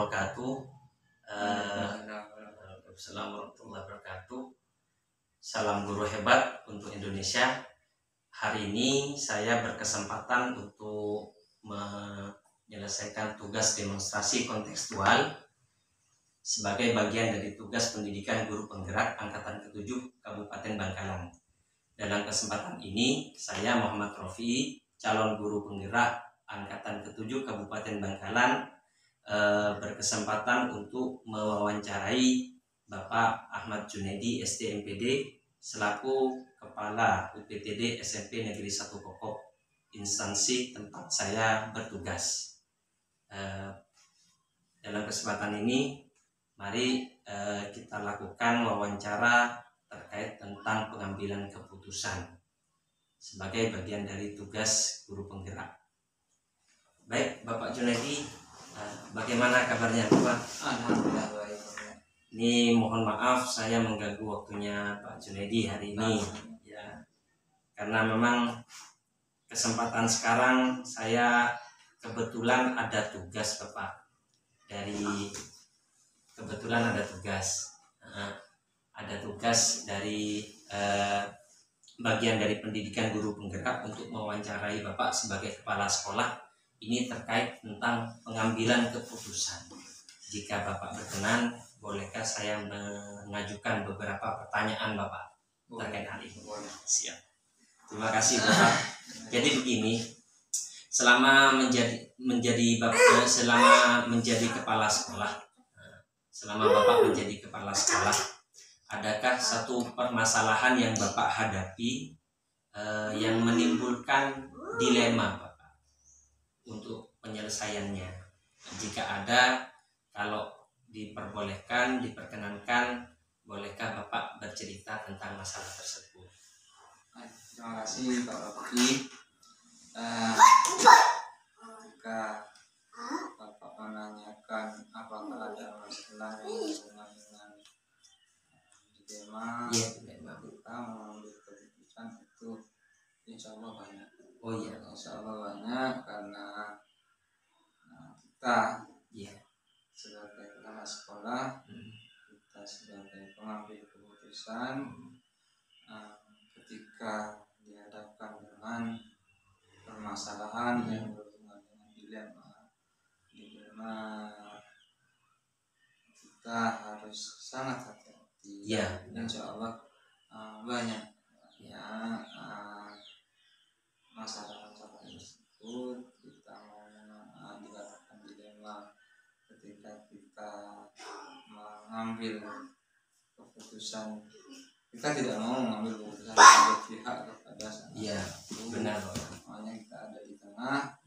wabarakatuh. Assalamualaikum warahmatullahi wabarakatuh. Salam guru hebat untuk Indonesia. Hari ini saya berkesempatan untuk menyelesaikan tugas demonstrasi kontekstual sebagai bagian dari tugas pendidikan guru penggerak angkatan ke-7 Kabupaten Bangkalan. Dalam kesempatan ini, saya Muhammad Rofi, calon guru penggerak angkatan ke-7 Kabupaten Bangkalan, berkesempatan untuk mewawancarai Bapak Ahmad Junaidi STMPD selaku Kepala UPTD SMP Negeri 1 Kokok, instansi tempat saya bertugas. Dalam kesempatan ini, mari kita lakukan wawancara terkait tentang pengambilan keputusan sebagai bagian dari tugas guru penggerak. Baik, Bapak Junaidi, bagaimana kabarnya, Bapak? Alhamdulillah baik. Ini mohon maaf saya mengganggu waktunya Pak Junaidi hari ini, ya, karena memang kesempatan sekarang saya kebetulan ada tugas, Bapak. Ada tugas dari bagian dari pendidikan guru penggerak untuk mewawancarai Bapak sebagai kepala sekolah. Ini terkait tentang pengambilan keputusan. Jika Bapak berkenan, bolehkah saya mengajukan beberapa pertanyaan Bapak terkait hal ini? Siap. Terima kasih Bapak. Jadi begini, selama Bapak menjadi kepala sekolah, adakah satu permasalahan yang Bapak hadapi yang menimbulkan dilema Bapak untuk penyelesaiannya? Jika ada, kalau diperkenankan, bolehkah Bapak bercerita tentang masalah tersebut? Terima kasih Pak Rofi. Jika Bapak menanyakan apakah ada masalah yang berhubungan dengan dilema kita mengambil keputusan, itu insya Allah banyak. Oh iya, insya Allah banyak, karena kita sebagai kepala sekolah, kita sebagai pengambil keputusan, ketika dihadapkan dengan permasalahan yang berhubungan dengan dilema, kita harus sangat hati-hati. Insya Allah banyak masalah-masalah tersebut. Kita mau dikatakan dilema ketika kita mengambil keputusan, kita tidak mau mengambil keputusan berpihak kepada salah satu. Benar. Makanya kita ada di tengah.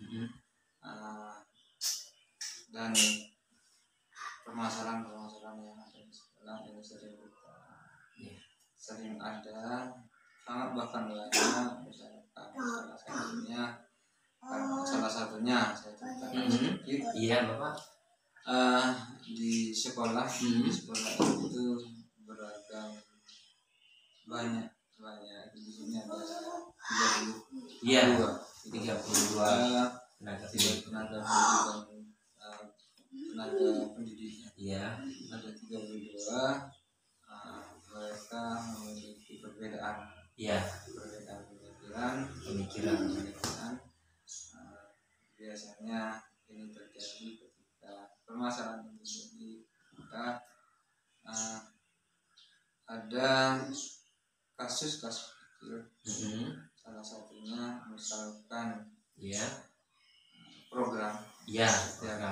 Dan permasalahan-permasalahan yang ada di sekolah ini sering ada, sangat bahkan banyak. Misalkan salah satunya saya ceritakan sedikit. Iya Bapak. Di sekolah itu beragam, banyak. Di sini ada 32 tenaga pendidik. Ada 32. Mereka memiliki perbedaan pemikiran. Biasanya ini terjadi ketika permasalahan ini terjadi, maka ada kasus-kasus kecil. Salah satunya misalkan program. Setiap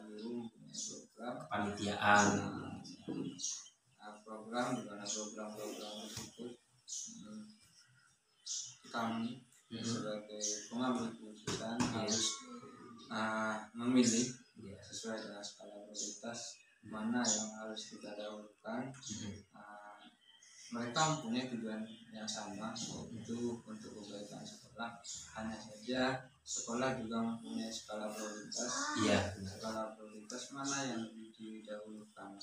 guru punya program Kepanitiaan. Program di mana program tersebut kami sebagai pengambil keputusan harus memilih sesuai dengan skala prioritas mana yang harus kita dahulukan. Mereka mempunyai tujuan yang sama, itu untuk kebaikan sekolah. Hanya saja sekolah juga mempunyai skala prioritas. Skala prioritas mana yang didahulukan.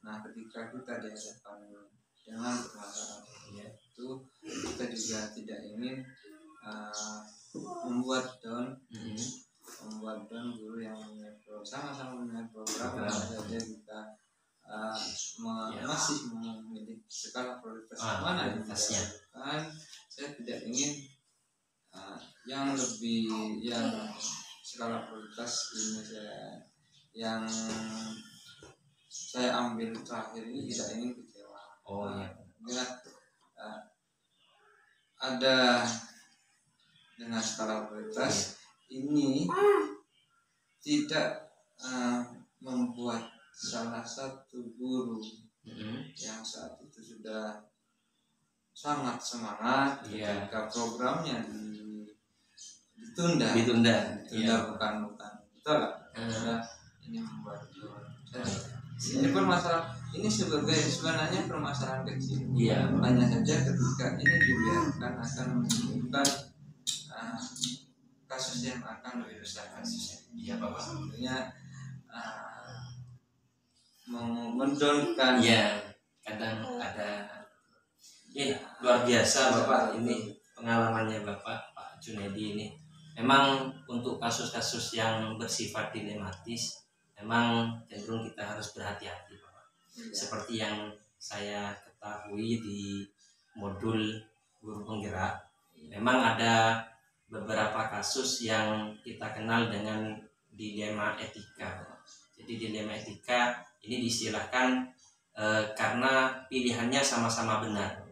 Nah, ketika kita dihadapkan dengan permasalahan itu, kita juga tidak ingin membuat down pembuatan guru yang sama-sama mempunyai program, saja kita masih memilih skala prioritas mana yang kan saya tidak ingin yang lebih yang skala prioritas ini yang saya ambil terakhir ini tidak ingin kecewa. Ada dengan skala prioritas ini tidak membuat salah satu guru yang saat itu sudah sangat semangat ketika programnya ditunda bukan betul lah. Ini membuat ini permasalahan ini sebenarnya permasalahan kecil. Hanya saja ketika ini dibiarkan akan menimbulkan kasus yang akan lebih besar kasusnya. Bapak tentunya mendonkan kadang ada luar biasa Bapak ini pengalamannya Bapak Pak Junedi ini. Memang untuk kasus-kasus yang bersifat dilematis memang cenderung kita harus berhati-hati Bapak. Seperti yang saya ketahui di modul guru penggerak, memang ada beberapa kasus yang kita kenal dengan dilema etika. Jadi dilema etika ini diistilahkan karena pilihannya sama-sama benar.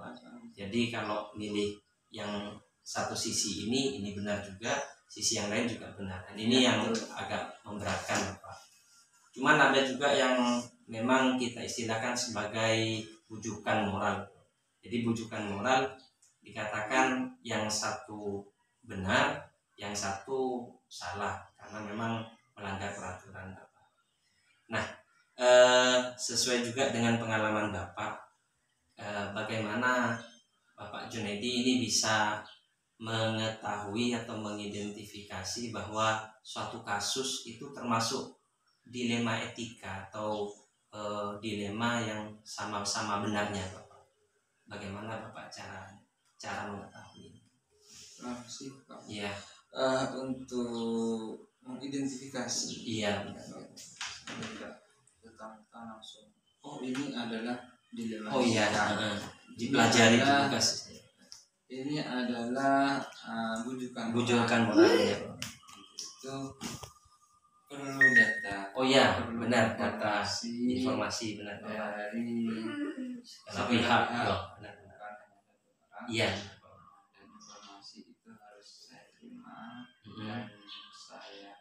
Jadi kalau milih yang satu sisi ini benar juga, sisi yang lain juga benar. Dan ini yang agak memberatkan Bapak. Cuman ada juga yang memang kita istilahkan sebagai bujukan moral. Jadi bujukan moral dikatakan yang satu benar, yang satu salah karena memang melanggar peraturan Bapak. Nah, sesuai juga dengan pengalaman Bapak, bagaimana Bapak Junedi ini bisa mengetahui atau mengidentifikasi bahwa suatu kasus itu termasuk dilema etika atau dilema yang sama-sama benarnya Bapak. Bagaimana Bapak cara mengetahui? Untuk mengidentifikasi langsung ini adalah dilema dipelajari tugas ini adalah bujukan moral itu perlu data benar data informasi benar dari pihak informasi itu harus saya terima dan saya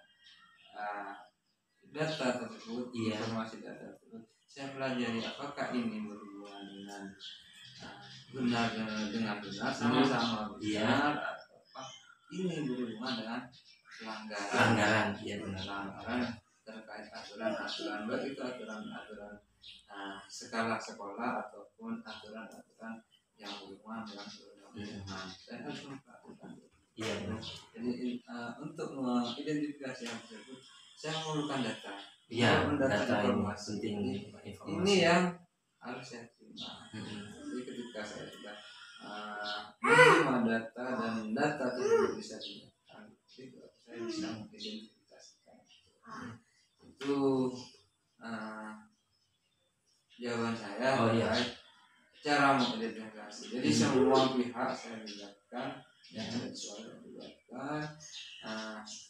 data tersebut informasi data tersebut saya pelajari apakah ini berhubungan dengan benar sama-sama benar atau ini berhubungan dengan pelanggaran terkait aturan baik itu aturan skala sekolah ataupun aturan yang berhubungan dengan perundang-undangan. Saya harus melakukan jadi untuk mengidentifikasi yang tersebut saya memerlukan data informasi ini yang harus saya terima. Jadi ketika saya sudah menerima data dan data tersebut bisa digunakan, saya bisa mengidentifikasikan itu jawaban saya cara mengidentifikasi. Jadi semua pihak saya libatkan yang ada soal dilibatkan.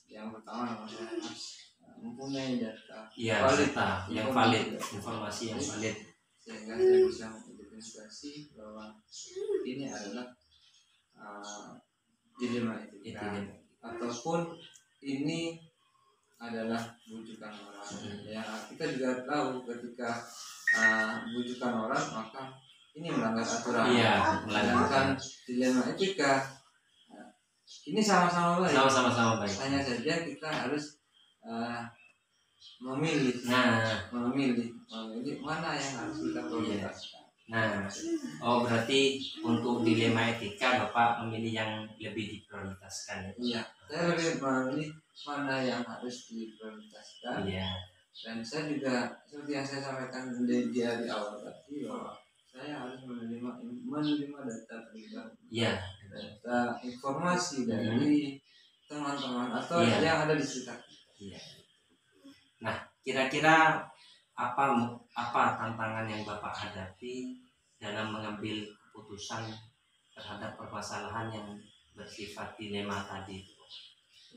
Yang pertama saya harus mempunyai data yang valid, informasi yang valid sehingga saya bisa mengidentifikasi bahwa ini adalah dilema etika ataupun ini adalah bujukan moral. Kita juga tahu ketika bujukan moral maka ini melanggar aturan. Melanggar dilema etika ini sama-sama baik. Hanya saja kita harus memilih mana yang harus kita prioritaskan. Berarti untuk dilema etika Bapak memilih yang lebih diprioritaskan. Saya lebih memilih mana yang harus diprioritaskan. Dan saya juga seperti yang saya sampaikan di awal tadi bahwa saya harus menerima data pribadi, data informasi dari teman-teman atau Iya. yang ada di sekitar. Iya. Nah, kira-kira apa tantangan yang Bapak hadapi dalam mengambil keputusan terhadap permasalahan yang bersifat dilema tadi?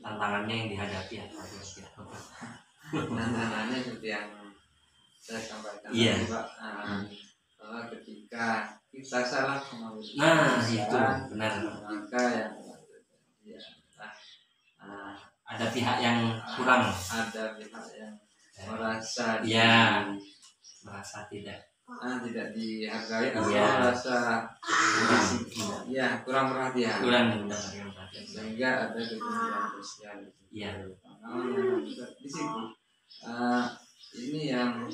Tantangannya yang dihadapi apa kira-kira? Tantangannya seperti yang saya sampaikan Iya. tadi, Pak, bahwa ketika kita salah mengambil Itu benar. maka yang ada pihak yang kurang, ada pihak yang merasa merasa tidak dihargai atau merasa kurang perhatian, mendapatkan perhatian, sehingga ada kesenjangan sosial. Iya. Di situ ini yang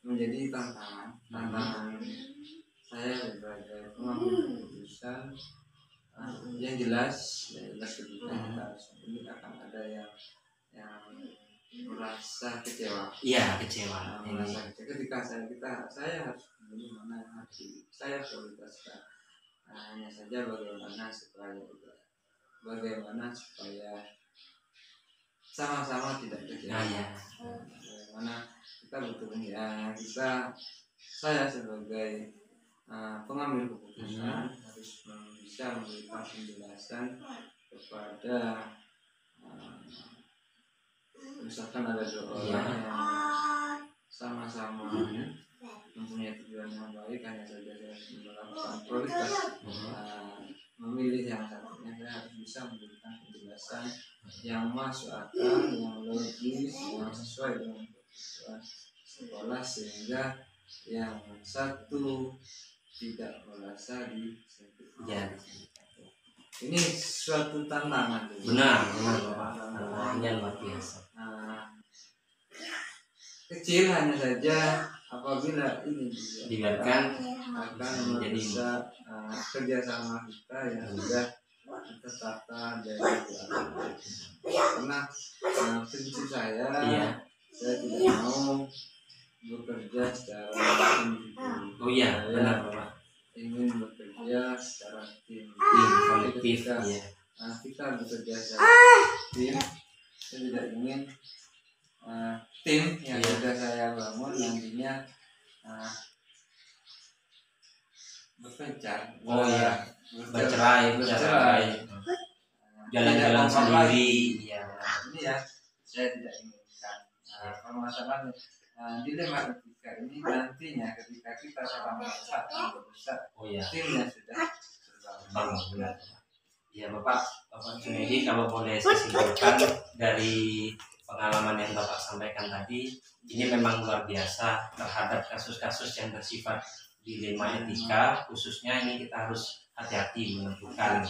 menjadi tantangan saya sebagai pengambil keputusan. Yang jelas ketika kita harus memilih akan ada yang merasa kecewa. Iya, kecewa. Merasa kecewa ketika saya harus memilih mana yang harus saya prioritaskan. Hanya saja bagaimana supaya sama-sama tidak kecewa. Bagaimana kita saya sebagai pengambil keputusan harus bisa memberikan penjelasan kepada misalkan ada dua orang yang sama-sama mempunyai tujuan yang baik, hanya saja saya melakukan prioritas memilih yang satunya. Saya harus bisa memberikan penjelasan yang masuk akal, yang logis, yang sesuai dengan kebutuhan sekolah, sehingga yang satu tidak merasa disakiti. Ini suatu tantangan. Benar, tantangannya luar biasa. Kecil hanya saja apabila ini dibiarkan akan bisa kerjasama kita yang sudah kita tata dari karena prinsip saya tidak mau bekerja secara individu. Benar Bapak. Ingin bekerja secara tim kolektif. Kita bekerja secara tim. Saya tidak ingin tim yang sudah saya bangun nantinya berpencar. Bercerai. Jalan-jalan sendiri. Ini saya tidak inginkan. Permasalahan dilema etika ini nantinya ketika kita salah merusak timnya sudah terbangun. Ya Bapak Junaidi, kalau boleh saya simpulkan dari pengalaman yang Bapak sampaikan tadi, ini memang luar biasa terhadap kasus-kasus yang bersifat dilema etika, khususnya ini kita harus hati-hati menentukan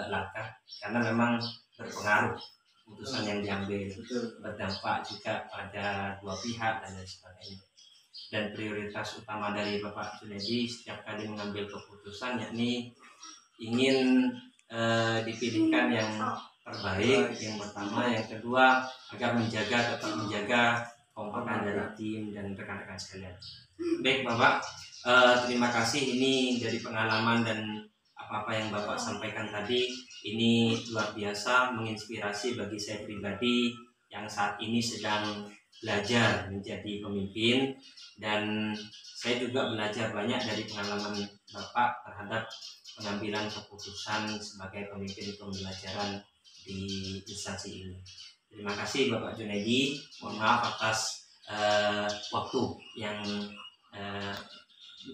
langkah, karena memang berpengaruh keputusan yang diambil, berdampak juga pada dua pihak dan lain sebagainya. Dan prioritas utama dari Bapak Junaidi setiap kali mengambil keputusan yakni ingin dipilihkan yang terbaik, yang pertama, yang kedua agar tetap menjaga kompakan dari tim dan rekan-rekan sekalian. Baik Bapak, terima kasih, ini dari pengalaman dan apa-apa yang Bapak sampaikan tadi ini luar biasa, menginspirasi bagi saya pribadi yang saat ini sedang belajar menjadi pemimpin, dan saya juga belajar banyak dari pengalaman Bapak terhadap pengambilan keputusan sebagai pemimpin pembelajaran di instansi ini. Terima kasih Bapak Junaidi, mohon maaf atas waktu yang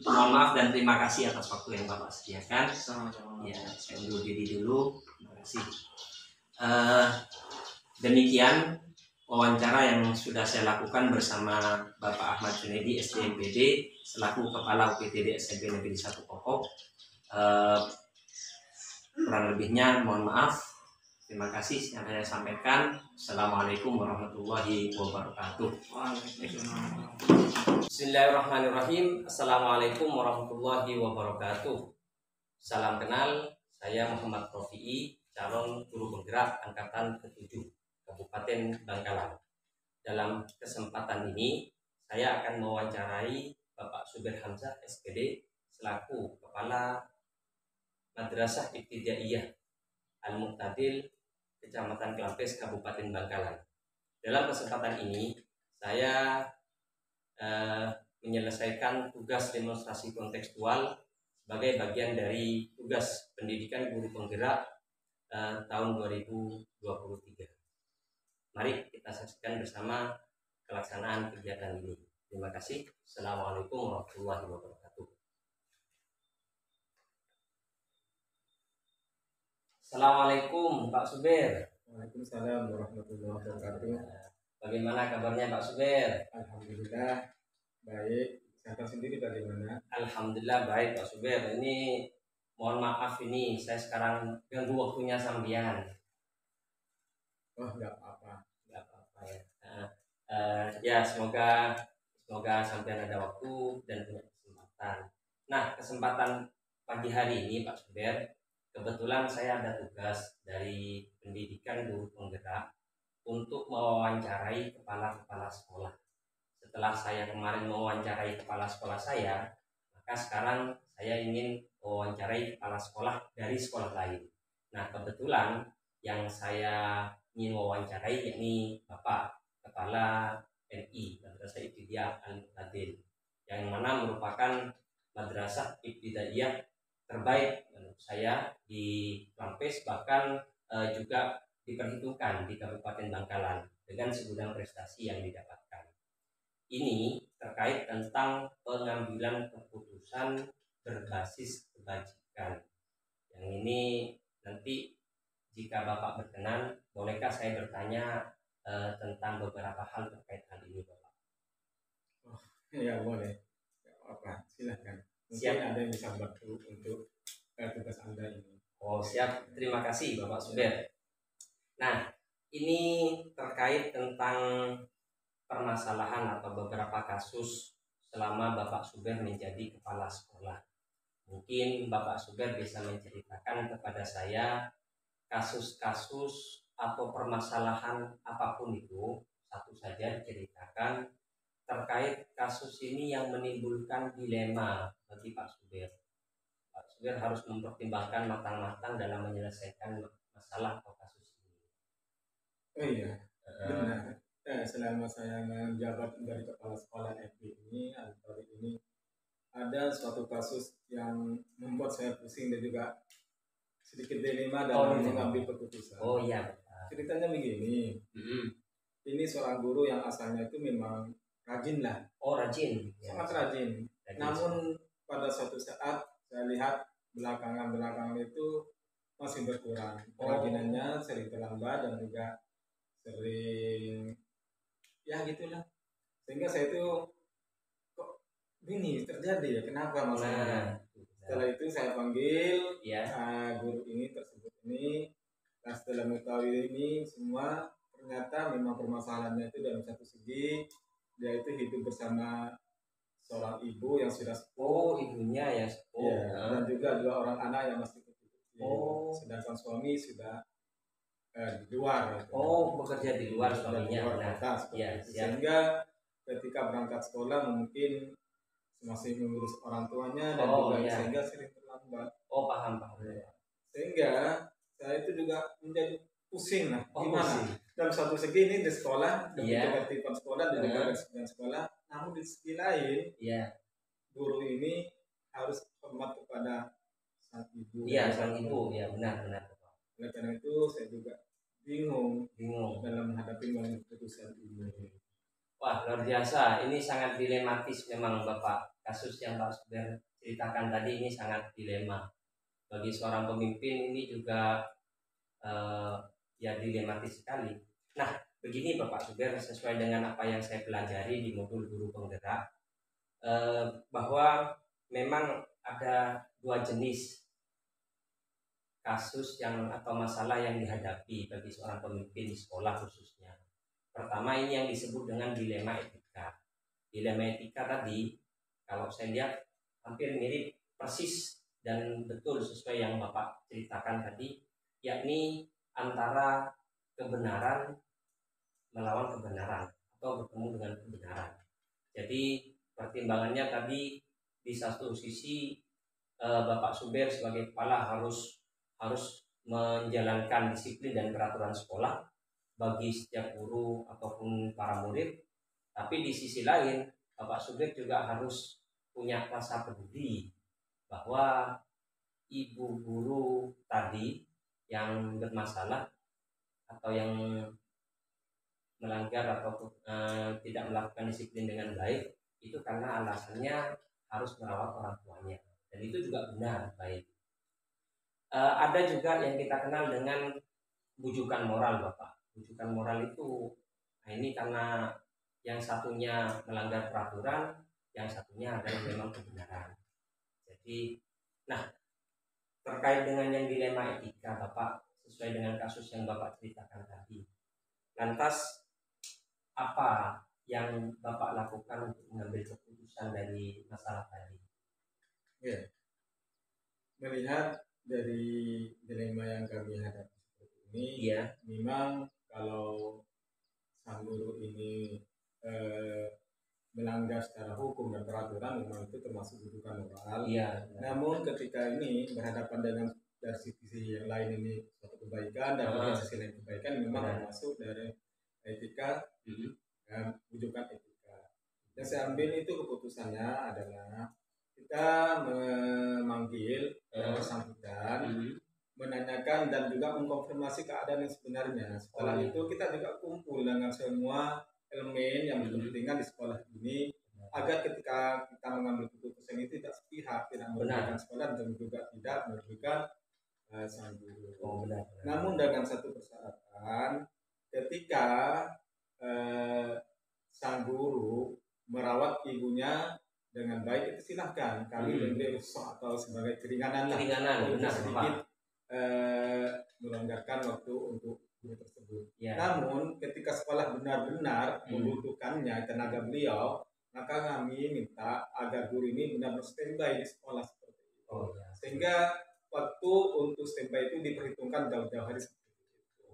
mohon maaf dan terima kasih atas waktu yang Bapak sediakan. Ya, saya undur diri dulu. Terima kasih. Demikian wawancara yang sudah saya lakukan bersama Bapak Ahmad Junaidi SDMPD selaku Kepala UPTD SMP Negeri 1 Pokok. Kurang lebihnya mohon maaf. Terima kasih yang saya sampaikan. Assalamualaikum warahmatullahi wabarakatuh. Bismillahirrahmanirrahim. Assalamualaikum warahmatullahi wabarakatuh. Salam kenal, saya Muhammad Rofi'i, calon guru penggerak angkatan ke-7 Kabupaten Bangkalan. Dalam kesempatan ini saya akan mewawancarai Bapak Subir Hamzah SPD selaku Kepala Madrasah Ibtidaiyah Al-Muqtadil Kecamatan Klampes, Kabupaten Bangkalan. Dalam kesempatan ini saya menyelesaikan tugas demonstrasi kontekstual sebagai bagian dari tugas pendidikan guru penggerak tahun 2023. Mari kita saksikan bersama pelaksanaan kegiatan ini. Terima kasih. Assalamualaikum warahmatullahi wabarakatuh. Assalamualaikum Pak Suber. Waalaikumsalam warahmatullahi wabarakatuh. Bagaimana kabarnya Pak Suber? Alhamdulillah baik. Kesehatan sendiri bagaimana? Alhamdulillah baik Pak Suber. Ini mohon maaf ini saya sekarang ganggu waktunya sambian. Oh nggak apa-apa. Nggak apa-apa ya. Ya semoga sampai ada waktu dan punya kesempatan. Nah, kesempatan pagi hari ini Pak Suber, kebetulan saya ada tugas dari pendidikan guru penggerak untuk mewawancarai kepala-kepala sekolah. Setelah saya kemarin mewawancarai kepala sekolah saya, maka sekarang saya ingin mewawancarai kepala sekolah dari sekolah lain. Nah, kebetulan yang saya ingin mewawancarai yakni Bapak Kepala MI, Madrasah Ibtidaiyah Al-Mu'tadil, yang mana merupakan madrasah ibtidaiyah terbaik menurut saya di Klampes, bahkan juga diperhitungkan di Kabupaten Bangkalan dengan segudang prestasi yang didapatkan. Ini terkait tentang pengambilan keputusan berbasis kebajikan. Yang ini nanti jika Bapak berkenan, bolehkah saya bertanya tentang beberapa hal terkait hal ini, Bapak? Oh ya boleh. Apa? Silahkan. Mungkin Siap. ada yang bisa bantu untuk tugas Anda ini. Oh siap, terima kasih Bapak Suber. Nah, ini terkait tentang permasalahan atau beberapa kasus selama Bapak Suber menjadi kepala sekolah. Mungkin Bapak Suber bisa menceritakan kepada saya kasus-kasus atau permasalahan apapun itu, satu saja diceritakan terkait kasus ini yang menimbulkan dilema bagi Pak Suber. Pak Suber harus mempertimbangkan matang-matang dalam menyelesaikan masalah atau kasus ini. Oh iya, benar. Selama saya menjabat dari kepala sekolah FB ini, ada suatu kasus yang membuat saya pusing dan juga sedikit dilema dalam mengambil keputusan. Oh iya. Ceritanya begini. Ini seorang guru yang asalnya itu memang rajin lah. Oh rajin. Sangat rajin. Namun pada suatu saat saya lihat belakangan itu masih berkurang. Kerajinannya sering terlambat dan juga sering ya gitulah. Sehingga saya itu kok ini terjadi ya, kenapa masalahnya? Setelah itu saya panggil guru ini tersebut ini. Nah, setelah mengetahui ini semua, ternyata memang permasalahannya itu dalam satu segi dia itu hidup bersama seorang ibu yang sudah sepuh. Oh, ibunya ya sepuh. Ya, dan juga dua orang anak yang masih kecil. Sedangkan suami sudah di luar. Oh, bekerja di luar suaminya. Sehingga ketika berangkat sekolah mungkin masih mengurus orang tuanya dan juga sehingga sering terlambat. Oh, paham. Sehingga saya itu juga menjadi pusing lah. Gimana? Dalam satu segi ini di sekolah, demi ketertiban sekolah dan juga kedisiplinan sekolah, namun di segi lain, guru ini harus hormat kepada sang ibu. Iya, sang ibu, ya benar. Oleh karena itu saya juga bingung dalam menghadapi keputusan ini. Wah, luar biasa. Ini sangat dilematis memang Bapak. Kasus yang Pak Suber ceritakan tadi ini sangat dilema. Bagi seorang pemimpin ini juga dilematis sekali. Nah, begini Bapak Suber, sesuai dengan apa yang saya pelajari di modul guru penggerak, bahwa memang ada dua jenis kasus atau masalah yang dihadapi bagi seorang pemimpin di sekolah khususnya. Pertama ini yang disebut dengan dilema etika. Dilema etika tadi, kalau saya lihat hampir mirip persis dan betul sesuai yang Bapak ceritakan tadi, yakni antara kebenaran melawan kebenaran atau bertemu dengan kebenaran. Jadi pertimbangannya tadi di satu sisi Bapak Suber sebagai kepala harus menjalankan disiplin dan peraturan sekolah bagi setiap guru ataupun para murid. Tapi di sisi lain Bapak Subir juga harus punya rasa peduli bahwa ibu guru tadi yang bermasalah atau yang melanggar atau tidak melakukan disiplin dengan baik itu karena alasannya harus merawat orang tuanya, dan itu juga benar baik. Ada juga yang kita kenal dengan bujukan moral, Bapak. Bujukan moral itu, nah ini karena yang satunya melanggar peraturan, yang satunya adalah memang kebenaran. Jadi, nah terkait dengan yang dilema etika, Bapak, sesuai dengan kasus yang Bapak ceritakan tadi, lantas apa yang Bapak lakukan untuk mengambil keputusan dari masalah tadi? Ya, melihat dari dilema yang kami hadapi seperti ini, ya, memang kalau sang guru ini melanggar secara hukum dan peraturan, memang itu termasuk bujukan moral. Ya. Namun ketika ini berhadapan dengan dari sisi yang lain ini suatu kebaikan dan dari sisi lain kebaikan, memang termasuk dari etika dan bujukan etika. Yang saya ambil itu keputusannya adalah kita memanggil yang bersangkutan, menanyakan dan juga mengkonfirmasi keadaan yang sebenarnya. Setelah itu kita juga kumpul dengan semua elemen yang berkepentingan di sekolah ini agar ketika kita mengambil keputusan itu tidak sepihak, tidak merugikan sekolah dan juga tidak merugikan sang guru. Namun dengan satu persyaratan, ketika sang guru merawat ibunya dengan baik, itu silahkan kami memberi rukhsah atau sebagai keringanan untuk sedikit melonggarkan waktu untuk guru tersebut. Namun ketika sekolah benar-benar membutuhkannya tenaga beliau, maka kami minta agar guru ini benar-benar standby di sekolah seperti itu. Sehingga waktu untuk standby itu diperhitungkan jauh-jauh hari seperti itu.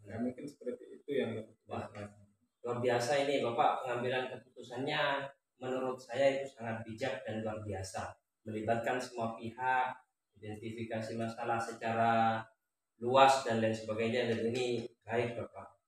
Ya, mungkin seperti itu yang luar biasa ini Bapak, pengambilan keputusannya menurut saya itu sangat bijak dan luar biasa, melibatkan semua pihak, identifikasi masalah secara luas dan lain sebagainya, dan ini baik Bapak.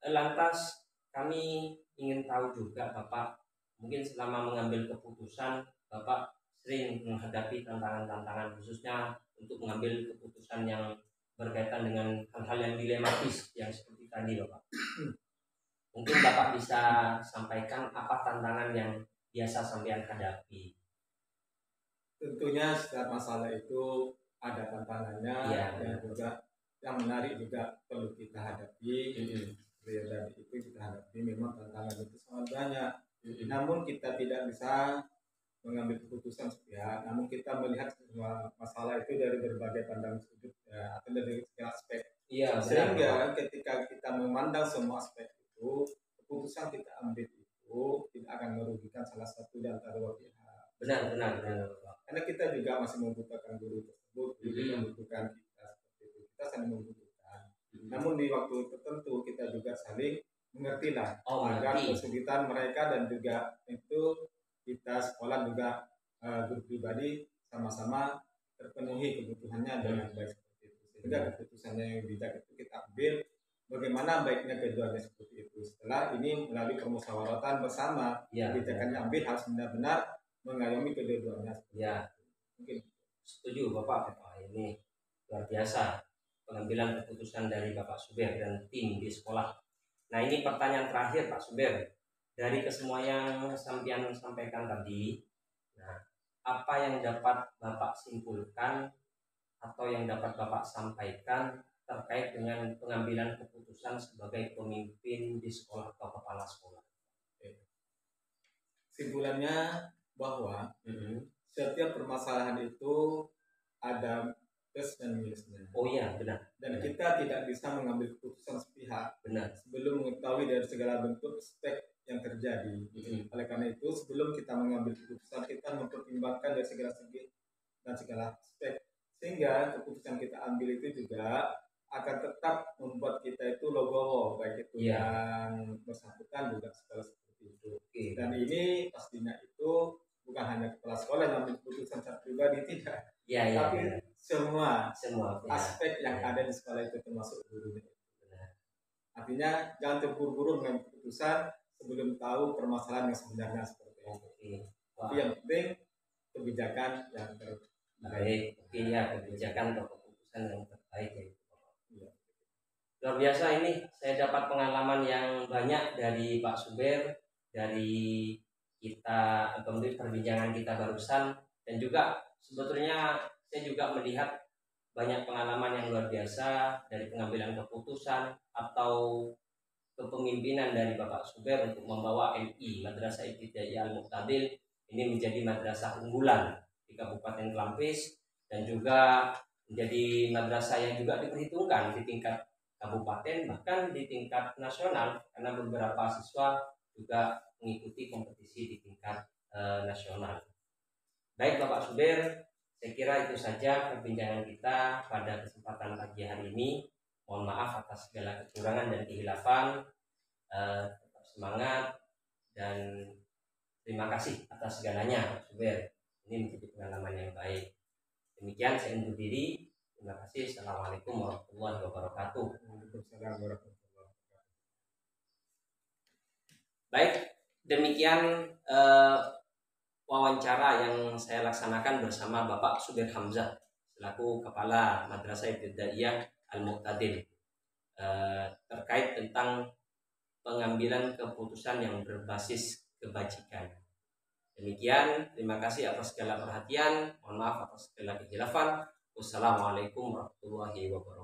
Lantas kami ingin tahu juga Bapak, mungkin selama mengambil keputusan Bapak sering menghadapi tantangan-tantangan, khususnya untuk mengambil keputusan yang berkaitan dengan hal-hal yang dilematis yang seperti tadi Bapak. Mungkin Bapak bisa sampaikan apa tantangan yang biasa sampean hadapi? Tentunya setiap masalah itu ada tantangannya, dan juga yang menarik juga perlu kita hadapi. Dari itu kita hadapi, memang tantangan itu sangat banyak. Namun kita tidak bisa mengambil keputusan sepihak. Namun kita melihat semua masalah itu dari berbagai pandang sudut, atau dari segala aspek. Sehingga ketika kita memandang semua aspek itu, keputusan kita ambil itu tidak akan merugikan salah satu di antara dua pihak. Benar. Karena kita juga masih membutuhkan guru tersebut, juga membutuhkan kita seperti itu. Kita saling membutuhkan. Namun di waktu tertentu kita juga saling mengertilah agar kesulitan mereka dan juga itu kita sekolah juga guru pribadi sama-sama terpenuhi kebutuhannya dengan baik seperti itu. Sehingga keputusannya yang bijak itu kita ambil bagaimana baiknya keduanya seperti itu. Setelah ini melalui permusyawaratan bersama, kebijakan yang ambil harus benar-benar mengayomi kedua-duanya. Mungkin setuju Bapak. Ini luar biasa pengambilan keputusan dari Bapak Subir dan tim di sekolah. Nah, ini pertanyaan terakhir Pak Subir. Dari kesemua yang sampean sampaikan tadi, nah, apa yang dapat Bapak simpulkan atau yang dapat Bapak sampaikan terkait dengan pengambilan keputusan sebagai pemimpin di sekolah atau kepala sekolah? Simpulannya bahwa setiap permasalahan itu ada plus dan minusnya. Benar. Dan kita tidak bisa mengambil keputusan sepihak. Sebelum mengetahui dari segala bentuk aspek yang terjadi. Oleh karena itu, sebelum kita mengambil keputusan, kita mempertimbangkan dari segala segi dan segala aspek. Sehingga keputusan kita ambil itu juga akan tetap membuat kita itu logowo, baik itu yang bersangkutan juga segala seperti itu. Dan ini pastinya itu bukan hanya kepala sekolah yang ambil keputusan secara pribadi, tidak. Ya, Tapi ya. semua Semua aspek yang ada di sekolah itu termasuk gurunya. Artinya jangan terburu-buru mengambil keputusan sebelum tahu permasalahan yang sebenarnya seperti itu. Tapi yang penting kebijakan yang terbaik. Ya, kebijakan atau keputusan yang terbaik ya. Luar biasa ini, saya dapat pengalaman yang banyak dari Pak Suber, dari kita atau perbincangan kita barusan, dan juga sebetulnya saya juga melihat banyak pengalaman yang luar biasa dari pengambilan keputusan atau kepemimpinan dari Bapak Suber untuk membawa MI Madrasah Ibtidaiyah Al-Muqtadil ini menjadi madrasah unggulan di Kabupaten Klampis, dan juga menjadi madrasah yang juga diperhitungkan di tingkat kabupaten bahkan di tingkat nasional, karena beberapa siswa juga mengikuti kompetisi di tingkat nasional. Baik Bapak Suber, saya kira itu saja perbincangan kita pada kesempatan pagi hari ini. Mohon maaf atas segala kekurangan dan kehilafan. Tetap semangat dan terima kasih atas segalanya Pak Suber. Ini menjadi pengalaman yang baik. Demikian saya undur diri. Terima kasih. Assalamualaikum warahmatullahi wabarakatuh. Waalaikumsalam warahmatullahi wabarakatuh. Baik, demikian wawancara yang saya laksanakan bersama Bapak Suber Hamzah selaku Kepala Madrasah Ibtidaiyah Al-Muqtadil terkait tentang pengambilan keputusan yang berbasis kebajikan. Demikian, terima kasih atas segala perhatian. Mohon maaf atas segala kehilafan. Wassalamualaikum warahmatullahi wabarakatuh.